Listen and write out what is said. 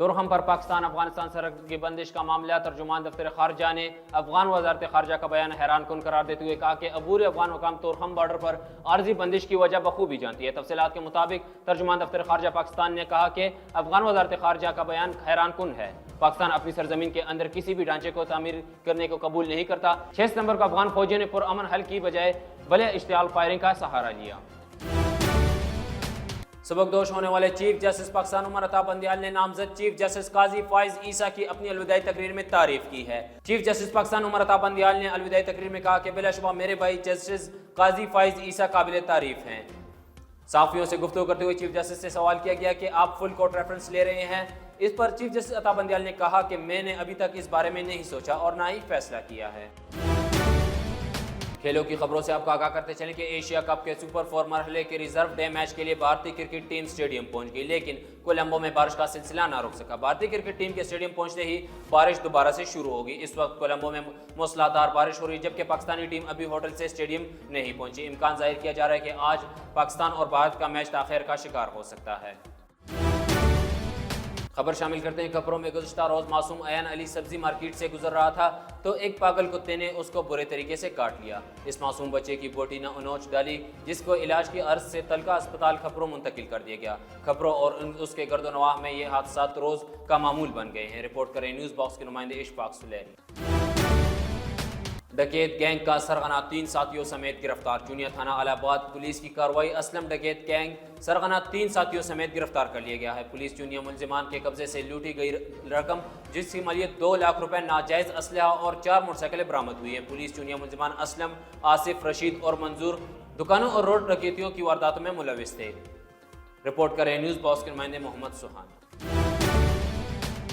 तोरखम पर पाकिस्तान अफगानिस्तान सरहद की बंदिश का मामला। तर्जुमान दफ्तर खारजा ने अफगान वजारत खारजा का बयान हैरान कुन करार देते हुए कहा कि अबूर अफगान हुकाम तोरखम बॉर्डर पर आर्जी बंदिश की वजह बखूबी जानती है। तफसीलात के मुताबिक तर्जुमान दफ्तर खारजा पाकिस्तान ने कहा कि अफगान वजारत खारजा का बयान हैरान कुन है। पाकिस्तान अपनी सरजमीन के अंदर किसी भी ढांचे को तामीर करने को कबूल नहीं करता। 6 सितंबर को अफगान फौजियों ने पुरअमन हल की बजाय बले इश्तियाल फायरिंग का सहारा लिया। सबकदोश होने वाले चीफ जस्टिस पाकिस्तान उमर अता बंदियाल ने नामजद चीफ जस्टिस काजी फाइज ईसा की अपनी अलविदाई तकरीर में तारीफ की है। चीफ जस्टिस पाकिस्तान उमर अता बंदियाल ने अलविदाई तकरीर में कहा कि बिलाशुबा मेरे भाई जस्टिस काजी फाइज ईसा काबिल तारीफ हैं। साफियों से गुफ्तगू करते हुए चीफ जस्टिस से सवाल किया गया कि आप फुल कोर्ट रेफरेंस ले रहे हैं। इस पर चीफ जस्टिस अता बंदियाल ने कहा कि मैंने अभी तक इस बारे में नहीं सोचा और ना ही फैसला किया है। खेलों की खबरों से आपको आगाह करते चलें कि एशिया कप के सुपर 4 मरहले के रिजर्व डे मैच के लिए भारतीय क्रिकेट टीम स्टेडियम पहुंच गई, लेकिन कोलंबो में बारिश का सिलसिला ना रुक सका। भारतीय क्रिकेट टीम के स्टेडियम पहुंचते ही बारिश दोबारा से शुरू होगी। इस वक्त कोलंबो में मूसलाधार बारिश हो रही है, जबकि पाकिस्तानी टीम अभी होटल से स्टेडियम नहीं पहुंची। इम्कान जाहिर किया जा रहा है कि आज पाकिस्तान और भारत का मैच ताख़ीर का शिकार हो सकता है। खबर शामिल करते हैं खबरों में। गुज़श्ता रोज़ मासूम अयान अली सब्जी मार्केट से गुजर रहा था तो एक पागल कुत्ते ने उसको बुरे तरीके से काट लिया। इस मासूम बच्चे की बोटी ने नोच डाली, जिसको इलाज की अर्ज से तलका अस्पताल खपरों मुंतकिल कर दिया गया। खपरों और उसके गर्दनवाह में ये हादसात रोज़ का मामूल बन गए हैं। रिपोर्ट करें न्यूज़ बॉक्स के नुमाइंदे इशफाक सुलैनी। डकैत गैंग का सरगना 3 साथियों समेत गिरफ्तार। चुनिया थाना इलाहाबाद पुलिस की कार्रवाई। असलम डकैत गैंग सरगना 3 साथियों समेत गिरफ्तार कर लिया गया है। पुलिस चुनिया मुलजिमान के कब्जे से लूटी गई रकम, जिसकी मलियत 2 लाख रुपए, नाजायज असलहा और 4 मोटरसाइकिलें बरामद हुई हैं। पुलिस चुनिया मुलजिमान असलम, आसिफ, रशीद और मंजूर दुकानों और रोड डकैतियों की वारदातों में मुलविस थे। रिपोर्ट करें न्यूज़ बॉक्स के नुमाइंदे मोहम्मद सुहान।